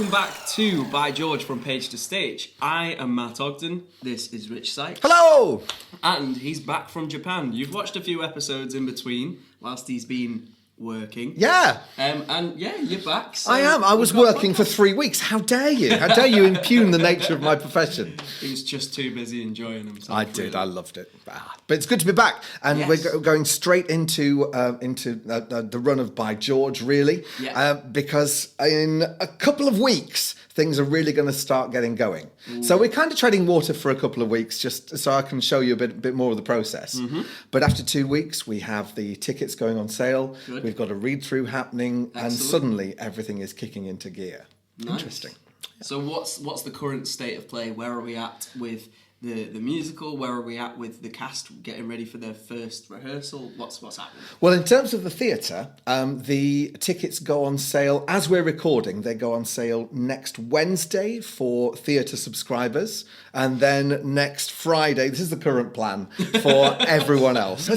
welcome back to By George from Page to Stage. I am Matt Ogden, this is Rich Sykes. Hello! And he's back from Japan. You've watched a few episodes in between whilst he's been working. Yeah. And yeah, you're back. So I am. I was working for 3 weeks. How dare you? How dare you impugn the nature of my profession? He was just too busy enjoying himself. I did. Really. I loved it. But it's good to be back. And yes. We're going straight into the run of By George, really. Yeah. Because in a couple of weeks, things are really going to start getting going. Ooh. So we're kind of treading water for a couple of weeks, just so I can show you a bit more of the process. Mm-hmm. But after 2 weeks, we have the tickets going on sale. Good. We've got a read-through happening. Excellent. And suddenly everything is kicking into gear. Nice. Interesting. So what's the current state of play? Where are we at with the musical? Where are we at with the cast getting ready for their first rehearsal? What's happening? Well, in terms of the theatre, the tickets go on sale as we're recording. They go on sale next Wednesday for theatre subscribers, and then next Friday. This is the current plan for everyone else.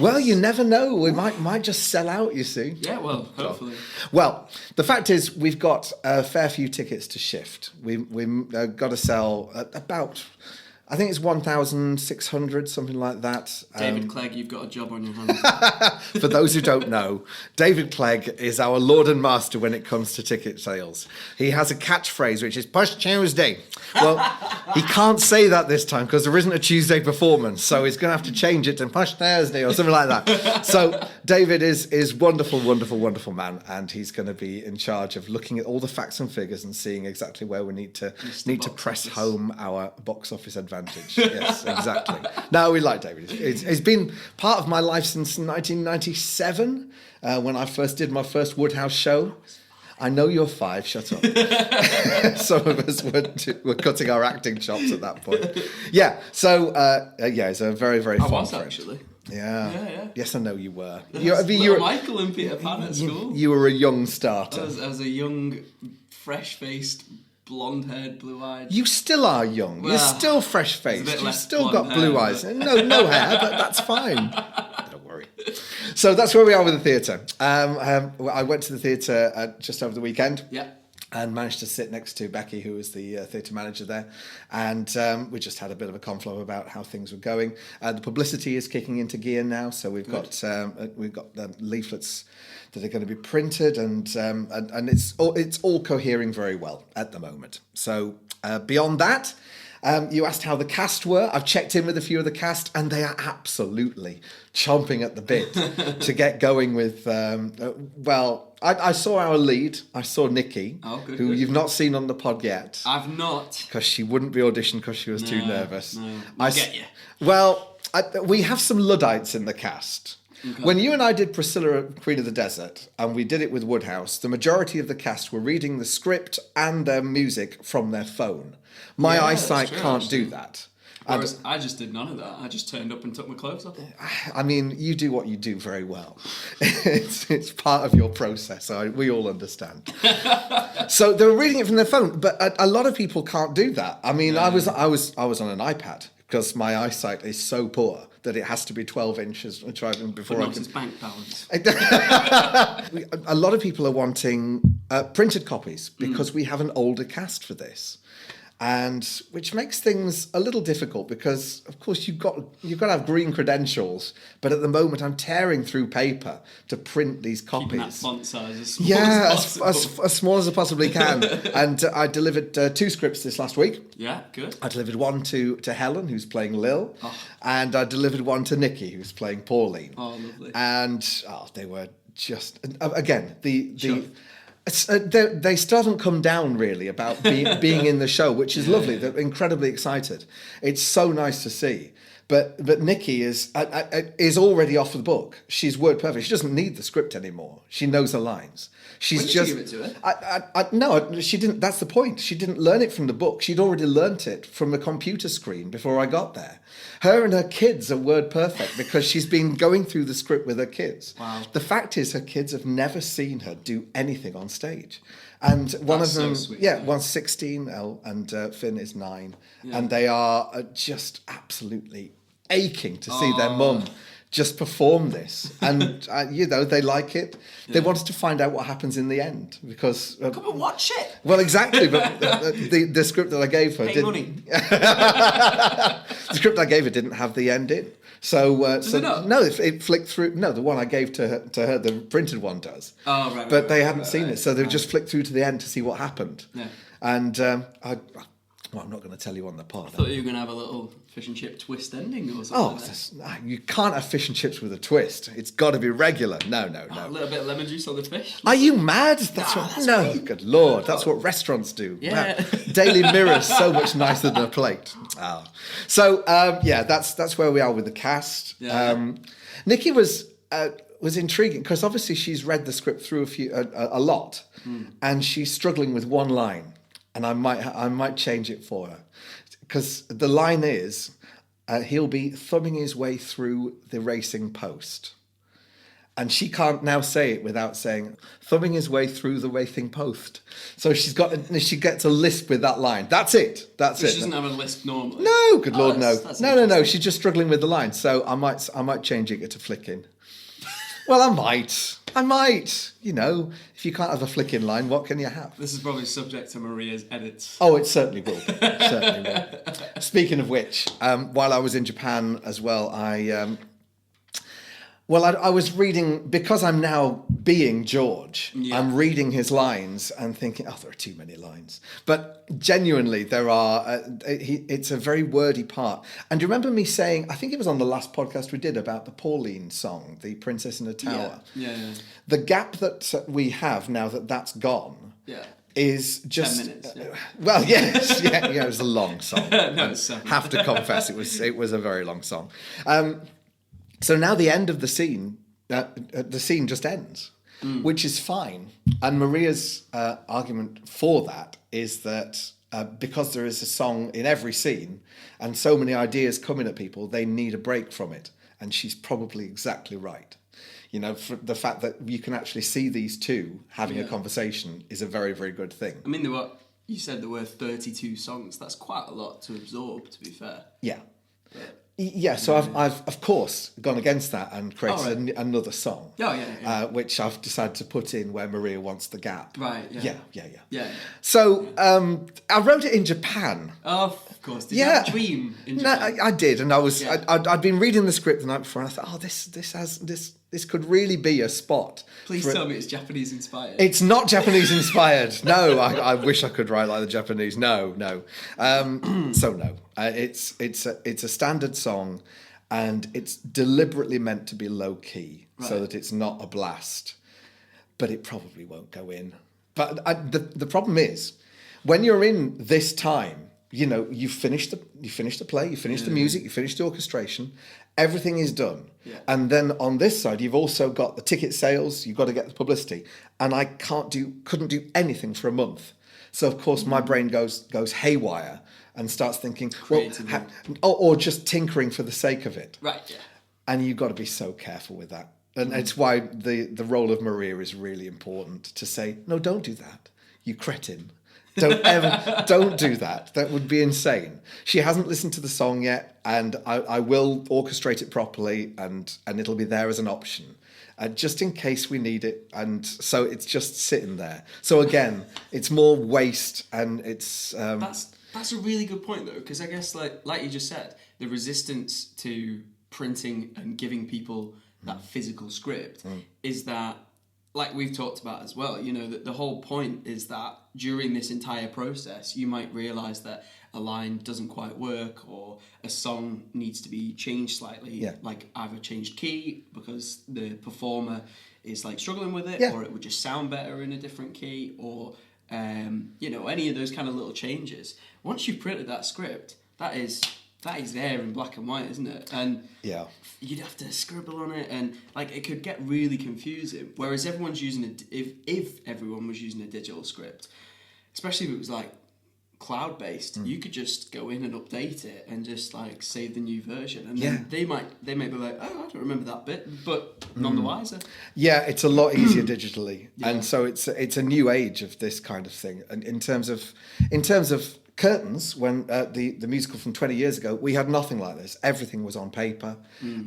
Well, you never know. We might just sell out. You see? Yeah. Well, hopefully. Well, the fact is, we've got a fair few tickets to shift. We've got to sell about, I think it's 1,600, something like that. David Clegg, you've got a job on your hands. For those who don't know, David Clegg is our lord and master when it comes to ticket sales. He has a catchphrase which is Push Tuesday. Well, he can't say that this time because there isn't a Tuesday performance, so he's going to have to change it to Push Thursday or something like that. So David is wonderful, wonderful, wonderful man, and he's going to be in charge of looking at all the facts and figures and seeing exactly where we need to press home our box office advantage. Yes, exactly. No, we like David. He's been part of my life since 1997, when I first did my first Woodhouse show. I know you're 5, shut up. Some of us were cutting our acting chops at that point. Yeah, so, it's a very, very fun friend. Actually. Yeah. Yes, I know you were. You're Michael and Peter Pan at school. You were a young starter. I was a young, fresh-faced, blonde-haired, blue-eyed. You still are young. You're still fresh-faced. You've still got blue eyes. No hair, but that's fine. Don't worry. So that's where we are with the theatre. I went to the theatre just over the weekend. Yeah. And managed to sit next to Becky, who was the theatre manager there. And we just had a bit of a conflab about how things were going. The publicity is kicking into gear now, so we've got leaflets that are going to be printed, and it's all cohering very well at the moment. So beyond that, you asked how the cast were. I've checked in with a few of the cast, and they are absolutely chomping at the bit to get going with. I saw our lead. I saw Nikki, who you've not seen on the pod yet. I've not, because she wouldn't be auditioned because she was too nervous. No, I get you. Well, we have some Luddites in the cast. Okay. When you and I did Priscilla, Queen of the Desert, and we did it with Woodhouse, the majority of the cast were reading the script and their music from their phone. My eyesight can't do that. Whereas I just did none of that. I just turned up and took my clothes off. I mean, you do what you do very well. It's part of your process. We all understand. So they were reading it from their phone, but a lot of people can't do that. I mean, I was on an iPad because my eyesight is so poor that it has to be 12 inches before I can. Bank balance. A lot of people are wanting printed copies because we have an older cast for this. And which makes things a little difficult because, of course, you've got to have green credentials. But at the moment, I'm tearing through paper to print these copies. Keeping that font size as small as possible. as small as I possibly can. And I delivered 2 scripts this last week. Yeah, good. I delivered one to Helen, who's playing Lil, and I delivered one to Nikki, who's playing Pauline. Oh, lovely. And they were just again Sure. They still haven't come down really about being in the show, which is lovely. They're incredibly excited. It's so nice to see. But Nikki is already off the book. She's word perfect. She doesn't need the script anymore. She knows her lines. When did you give it to her? No, she didn't. That's the point. She didn't learn it from the book. She'd already learnt it from a computer screen before I got there. Her and her kids are word perfect because she's been going through the script with her kids. Wow. The fact is, her kids have never seen her do anything on stage. And one of them, one's 16, and Finn is 9. Yeah. And they are just absolutely aching to see their mum just perform this, and they like it. They wanted to find out what happens in the end because come and watch it. Well, exactly, but the script that I gave her Pay didn't. Money. The script I gave her didn't have the end in, so no, it flicked through. No, the one I gave to her, the printed one does. Oh right. But they hadn't seen it, so they just flicked through to the end to see what happened. Yeah. And I'm not going to tell you on the pod. I thought you were going to have a little fish and chip twist ending or something. Oh, you can't have fish and chips with a twist. It's got to be regular. No. A little bit of lemon juice on the fish. Are you mad? That's great. Good Lord. That's what restaurants do. Yeah. Wow. Daily Mirror's so much nicer than a plate. Oh. So, that's where we are with the cast. Yeah. Nikki was intriguing because obviously she's read the script through a lot, and she's struggling with one line. And I might change it for her, because the line is, he'll be thumbing his way through the racing post, and she can't now say it without saying thumbing his way through the racing post. So she gets a lisp with that line. That's it. She doesn't have a lisp normally. No, good Lord, no. That's No. She's just struggling with the line. So I might change it to flicking. Well, I might. If you can't have a flicking line, what can you have? This is probably subject to Maria's edits. Oh, it certainly will. Speaking of which, while I was in Japan as well, I was reading, because I'm now being George, I'm reading his lines and thinking, there are too many lines. But genuinely, there are, it's a very wordy part. And do you remember me saying, I think it was on the last podcast we did about the Pauline song, the Princess in a Tower. Yeah. The gap that we have now that's gone. Yeah. Is just 10 minutes. Yeah. Well, yes, it was a long song. No, it's 7. Have to confess, it was a very long song. So now the end of the scene just ends, which is fine. And Maria's argument for that is that because there is a song in every scene and so many ideas coming at people, they need a break from it. And she's probably exactly right. For the fact that you can actually see these two having a conversation is a very, very good thing. I mean, you said there were 32 songs. That's quite a lot to absorb, to be fair. Yeah. Yeah, so I've of course gone against that and created another song. Oh, yeah. Which I've decided to put in where Maria wants the gap. Right, yeah. Yeah. So I wrote it in Japan. Oh, of course. Did you have a dream in Japan? No, I did, and I'd been reading the script the night before, and I thought, this could really be a spot. Please tell me it's Japanese inspired. It's not Japanese inspired. No, I wish I could write like the Japanese. No. So no, it's a standard song, and it's deliberately meant to be low key so that it's not a blast. But it probably won't go in. But the problem is, when you're in this time, you finish the play, you finish the music, you finish the orchestration. Everything is done. Yeah. And then on this side, you've also got the ticket sales, you've got to get the publicity. And I couldn't do anything for a month. So, of course, my brain goes haywire and starts thinking, or just tinkering for the sake of it. Right, yeah. And you've got to be so careful with that. And it's why the role of Maria is really important, to say, no, don't do that, you cretin. Don't do that. That would be insane. She hasn't listened to the song yet, and I will orchestrate it properly, and it'll be there as an option, just in case we need it. And so it's just sitting there. So again, it's more waste, and it's that's a really good point though, because I guess like you just said, the resistance to printing and giving people that physical script is that, like we've talked about as well, that the whole point is that during this entire process, you might realise that a line doesn't quite work, or a song needs to be changed slightly, like either changed key because the performer is struggling with it, or it would just sound better in a different key, or any of those kind of little changes. Once you've printed that script, that is there in black and white, isn't it? And you'd have to scribble on it, and it could get really confusing. Whereas everyone's using if everyone was using a digital script, especially if it was cloud based, you could just go in and update it and just save the new version, and then they may be like, oh, I don't remember that bit, but none the wiser. Yeah, it's a lot easier digitally, and so it's a new age of this kind of thing. And in terms of Curtains, when the musical from 20 years ago, we had nothing like this. Everything was on paper.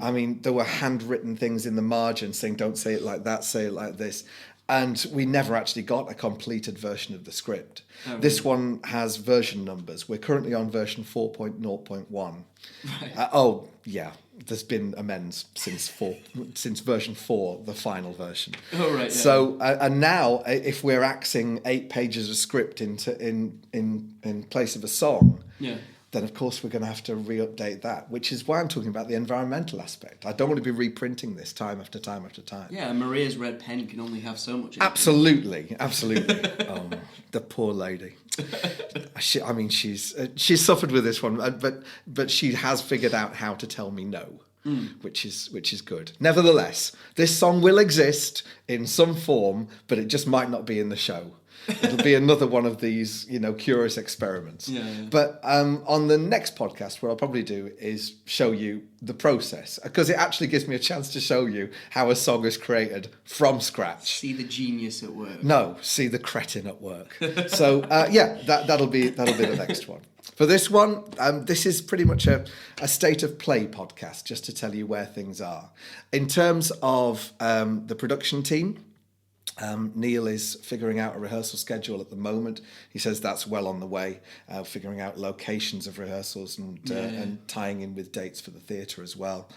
I mean, there were handwritten things in the margin saying, don't say it like that, say it like this. And we never actually got a completed version of the script. Oh, really? This one has version numbers. We're currently on version 4.0.1. Right. Yeah. There's been amends since version 4, the final version. Oh, right. Yeah. So, and now, if we're axing 8 pages of script in place of a song, then of course we're going to have to re-update that, which is why I'm talking about the environmental aspect. I don't want to be reprinting this time after time after time. Yeah, Maria's red pen can only have so much. Absolutely. Oh, the poor lady. She's suffered with this one, but she has figured out how to tell me no. Which is good. Nevertheless, this song will exist in some form, but it just might not be in the show. It'll be another one of these, curious experiments. Yeah. But on the next podcast, what I'll probably do is show you the process, because it actually gives me a chance to show you how a song is created from scratch. See the genius at work. No, see the cretin at work. So that'll be the next one. For this one, this is pretty much a state of play podcast, just to tell you where things are. In terms of the production team, Neil is figuring out a rehearsal schedule at the moment. He says that's well on the way, figuring out locations of rehearsals and tying in with dates for the theatre as well.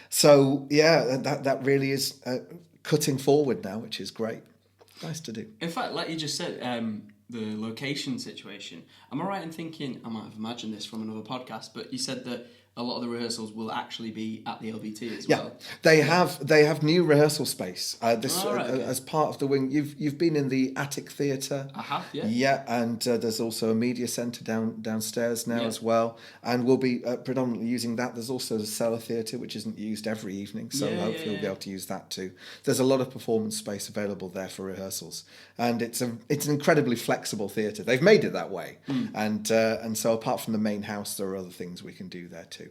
So, that really is cutting forward now, which is great. Nice to do. In fact, like you just said, the location situation, am I right in thinking, I might have imagined this from another podcast, but you said that a lot of the rehearsals will actually be at the LBT as well. Yeah, they have new rehearsal space. As part of the wing. You've been in the Attic Theatre. I have, yeah. Yeah, and there's also a media centre downstairs now as well, and we'll be predominantly using that. There's also the Cellar Theatre, which isn't used every evening, so hopefully we'll be able to use that too. There's a lot of performance space available there for rehearsals, and it's an incredibly flexible theatre. They've made it that way, and so apart from the main house, there are other things we can do there too.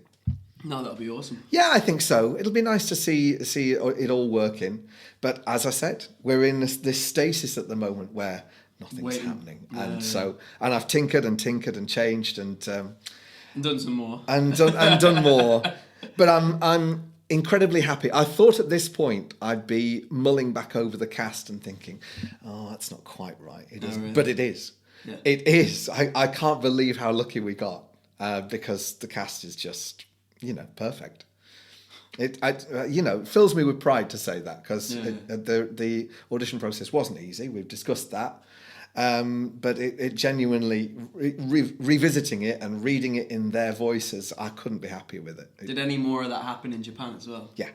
No, that'll be awesome. Yeah, I think so. It'll be nice to see it all working. But as I said, we're in this stasis at the moment where nothing's happening. And I've tinkered and changed and done some more. And done more. But I'm incredibly happy. I thought at this point I'd be mulling back over the cast and thinking, that's not quite right. It isn't. Really? But it is. Yeah. It is. I can't believe how lucky we got because the cast is just... perfect. It fills me with pride to say that, because the audition process wasn't easy. We've discussed that, but it genuinely revisiting it and reading it in their voices, I couldn't be happier with it. Did any more of that happen in Japan as well? Yeah.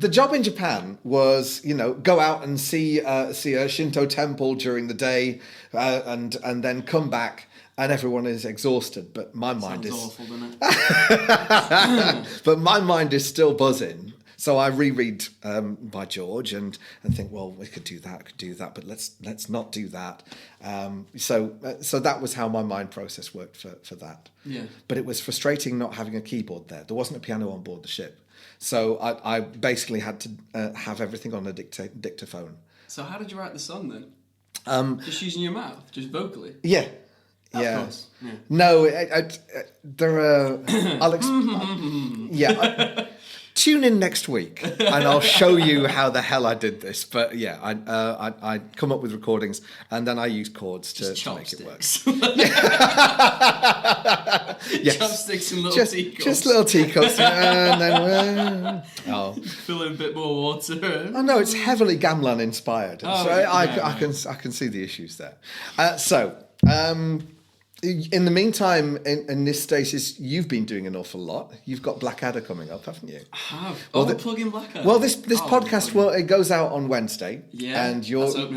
The job in Japan was, go out and see a Shinto temple during the day, and then come back. And everyone is exhausted, but my mind is awful, doesn't it? But my mind is still buzzing. So I reread by George and think, well, we could do that, but let's not do that. So that was how my mind process worked for that. Yeah. But it was frustrating not having a keyboard there. There wasn't a piano on board the ship, so I basically had to have everything on a dictaphone. So how did you write the song then? Just using your mouth, just vocally. Yeah. Yeah. Of course. Yeah. No, there are. Tune in next week, and I'll show you how the hell I did this. But yeah, I come up with recordings, and then I use chords to make it work. Yes. Chopsticks and little teacups. Just little teacups, and then fill in a bit more water. Oh no, it's heavily gamelan inspired, so I can see the issues there. In the meantime, in this stasis, you've been doing an awful lot. You've got Blackadder coming up, haven't you? I have. We're plugging Blackadder. Well, this podcast, it goes out on Wednesday. Yeah, and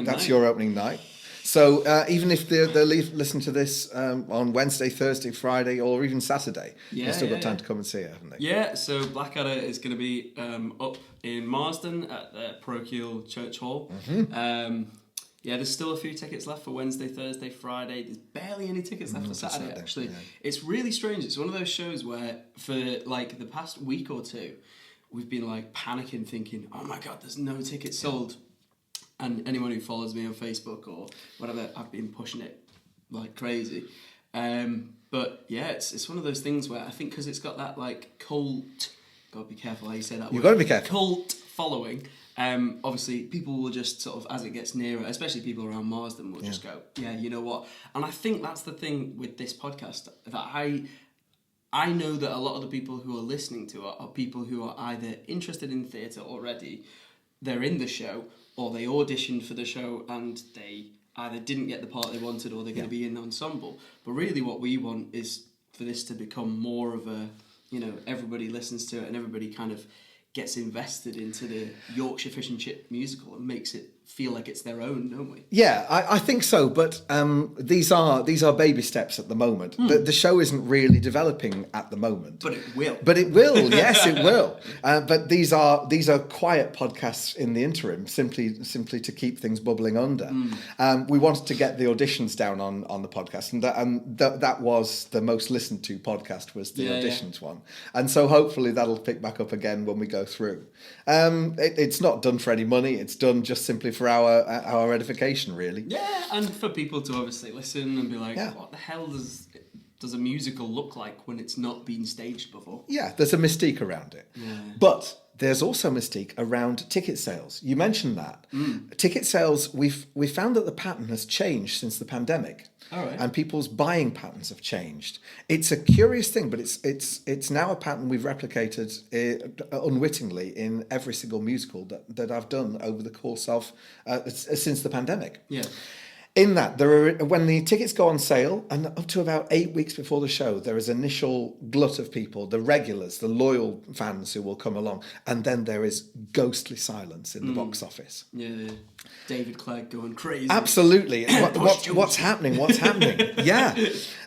that's your opening night. So even if they listen to this on Wednesday, Thursday, Friday, or even Saturday, they've still got time to come and see it, haven't they? Yeah, so Blackadder is going to be up in Marsden at the Parochial Church Hall. Mm-hmm. There's still a few tickets left for Wednesday, Thursday, Friday. There's barely any tickets left for Saturday, actually. Yeah. It's really strange. It's one of those shows where for like the past week or two, we've been like panicking, thinking, oh my God, there's no tickets sold. And anyone who follows me on Facebook or whatever, I've been pushing it like crazy. But yeah, it's one of those things where I think because it's got that like cult, gotta be careful how you say that. You've got to be careful. Cult following. Obviously, people will just sort of, as it gets nearer, especially people around Marsden, will just go, yeah, you know what? And I think that's the thing with this podcast, that I know that a lot of the people who are listening to it are people who are either interested in theatre already, they're in the show, or they auditioned for the show and they either didn't get the part they wanted or they're going to be in the ensemble. But really what we want is for this to become more of a, you know, everybody listens to it and everybody kind of gets invested into the Yorkshire Fish and Chip musical and makes it feel like it's their own, don't we? Yeah, I think so, but these are baby steps at the moment. The show isn't really developing at the moment. But it will. But it will, yes, it will. But these are quiet podcasts in the interim, simply to keep things bubbling under. We wanted to get the auditions down on the podcast, and that was the most listened to podcast, was the auditions one. And so hopefully that'll pick back up again when we go through. It's not done for any money, it's done just simply for our edification, really. Yeah, and for people to obviously listen and be like, what the hell does a musical look like when it's not been staged before? Yeah, there's a mystique around it. Yeah. But there's also mystique around ticket sales. You mentioned that. Ticket sales, we found that the pattern has changed since the pandemic. All right. And people's buying patterns have changed. It's a curious thing, but it's now a pattern we've replicated unwittingly in every single musical that I've done over the course of since the pandemic. Yeah. In that, when the tickets go on sale, and up to about 8 weeks before the show, there is initial glut of people, the regulars, the loyal fans who will come along, and then there is ghostly silence in the box office. Yeah, David Clegg going crazy. Absolutely. What's happening? What's happening? Yeah.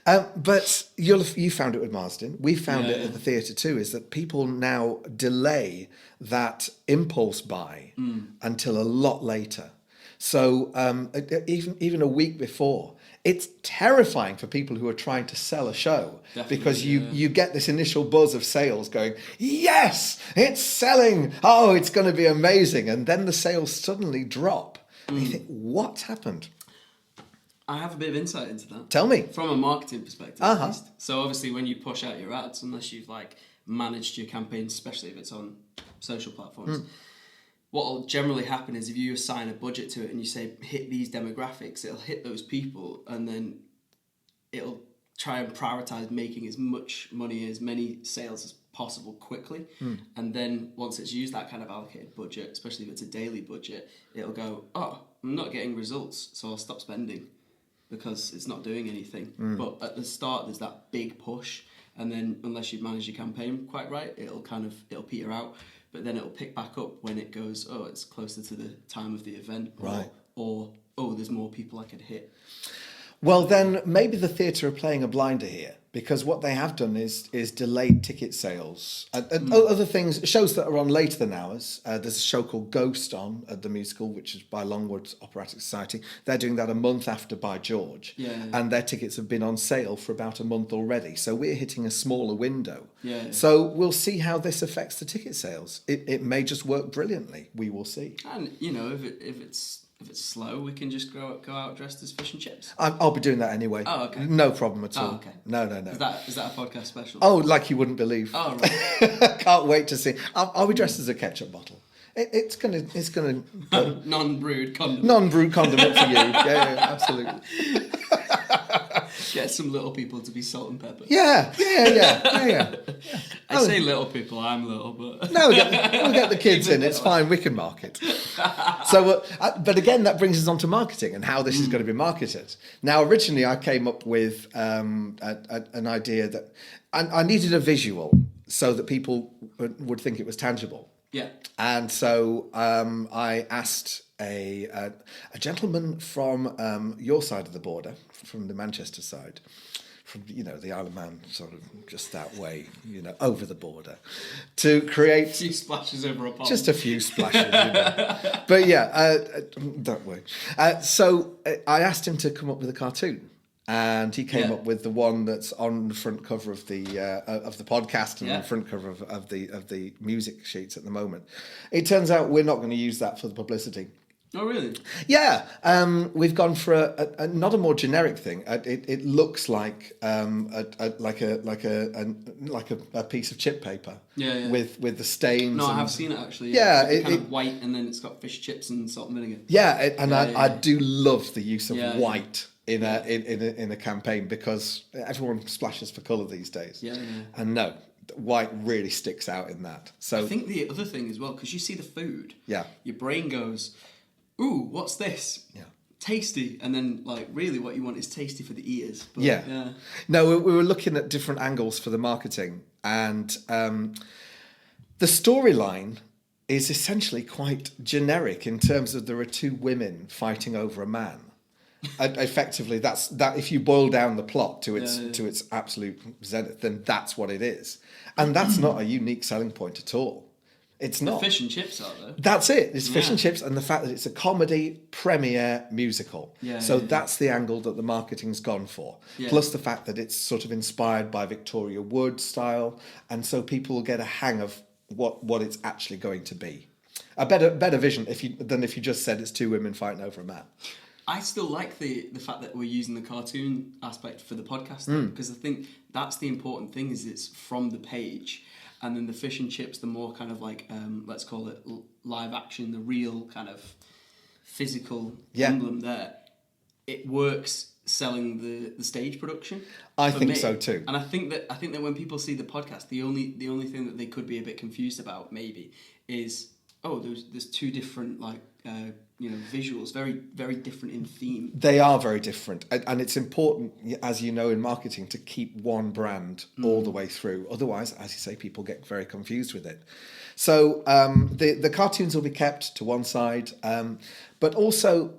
But you found it with Marsden. We found it at the theatre too, is that people now delay that impulse buy until a lot later. So even a week before, it's terrifying for people who are trying to sell a show. Definitely, because you get this initial buzz of sales going, yes, it's selling. Oh, it's going to be amazing. And then the sales suddenly drop. And you think, what's happened? I have a bit of insight into that. Tell me. From a marketing perspective, at least. So obviously when you push out your ads, unless you've like managed your campaigns, especially if it's on social platforms, what will generally happen is if you assign a budget to it and you say hit these demographics, it'll hit those people, and then it'll try and prioritize making as much money, as many sales as possible quickly. And then once it's used that kind of allocated budget, especially if it's a daily budget, it'll go, oh, I'm not getting results, so I'll stop spending because it's not doing anything. But at the start there's that big push, and then unless you've managed your campaign quite right, it'll peter out. But then it'll pick back up when it goes, oh, it's closer to the time of the event. Or oh, there's more people I could hit. Well, then maybe the theatre are playing a blinder here, because what they have done is delayed ticket sales. Other things, shows that are on later than ours. There's a show called Ghost on at the musical, which is by Longwood Operatic Society. They're doing that a month after By George. And their tickets have been on sale for about a month already. So we're hitting a smaller window. So we'll see how this affects the ticket sales. It may just work brilliantly. We will see. And, you know, if it's slow, we can just go out dressed as fish and chips. I'll be doing that anyway. Oh, okay. No problem at all. Oh, okay. No. Is that a podcast special? Oh, like you wouldn't believe. Oh, right. Can't wait to see. I'll be dressed as a ketchup bottle. It's gonna non-brewed condiment. Non-brewed condiment for you. Yeah, absolutely. Get some little people to be salt and pepper. Yeah. I say little people, I'm little, but... No, we'll get the kids in, it's fine, we can market. So, but again, that brings us on to marketing and how this is going to be marketed. Now, originally I came up with an idea that I needed a visual so that people would think it was tangible. Yeah. And so I asked a gentleman from your side of the border, from the Manchester side, from, you know, the Isle of Man, sort of just that way, you know, over the border, to create... A few splashes over a pond. Just a few splashes, you know. But yeah, that way. So I asked him to come up with a cartoon. And he came up with the one that's on the front cover of the podcast and on the front cover of the music sheets at the moment. It turns out we're not going to use that for the publicity. Oh, really? Yeah, we've gone for a not a more generic thing. It looks like a piece of chip paper. Yeah. With the stains. No, I have seen it actually. Yeah, it's kind of white, and then it's got fish chips and salt and vinegar. Yeah, I do love the use of white in a campaign, because everyone splashes for colour these days. Yeah. And no, white really sticks out in that. So I think the other thing as well, because you see the food, your brain goes, ooh, what's this? Yeah. Tasty. And then, like, really what you want is tasty for the eaters. But, yeah. No, we were looking at different angles for the marketing, and the storyline is essentially quite generic in terms of there are two women fighting over a man. Effectively, that if you boil down the plot to its absolute zenith, then that's what it is. And that's not a unique selling point at all. It's not. The fish and chips are, though. That's it. It's fish and chips, and the fact that it's a comedy premiere musical. That's the angle that the marketing's gone for. Plus the fact that it's sort of inspired by Victoria Wood style, and so people will get a hang of what it's actually going to be. A better vision than if you just said it's two women fighting over a man. I still like the fact that we're using the cartoon aspect for the podcast, because I think that's the important thing, is it's from the page. And then the fish and chips, the more kind of like, let's call it live action, the real kind of physical emblem there. It works selling the stage production. I think so too. And I think that when people see the podcast, the only thing that they could be a bit confused about maybe is, there's two different visuals, very, very different in theme. They are very different, and it's important, as you know, in marketing, to keep one brand all the way through. Otherwise, as you say, people get very confused with it. So the cartoons will be kept to one side, but also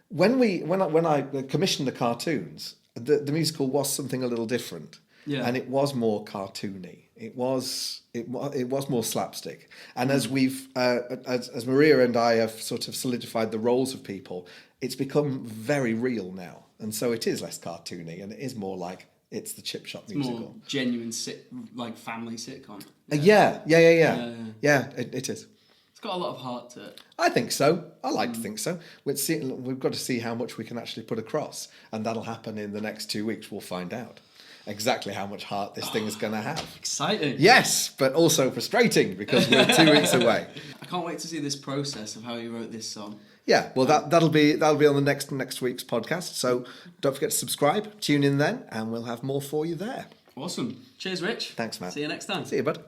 when I commissioned the cartoons, the musical was something a little different, and it was more cartoony. It was more slapstick, and as we've as Maria and I have sort of solidified the roles of people, it's become very real now, and so it is less cartoony, and it is more like it's the chip shop musical, more genuine like family sitcom. Yeah, it is. It's got a lot of heart to it. I think so. I like to think so. We've got to see how much we can actually put across, and that'll happen in the next 2 weeks. We'll find out exactly how much heart this thing is going to have. Exciting. Yes, but also frustrating, because we're 2 weeks away. I can't wait to see this process of how you wrote this song. Yeah, well, that'll be on the next week's podcast. So don't forget to subscribe, tune in then, and we'll have more for you there. Awesome. Cheers, Rich. Thanks, man. See you next time. See you, bud.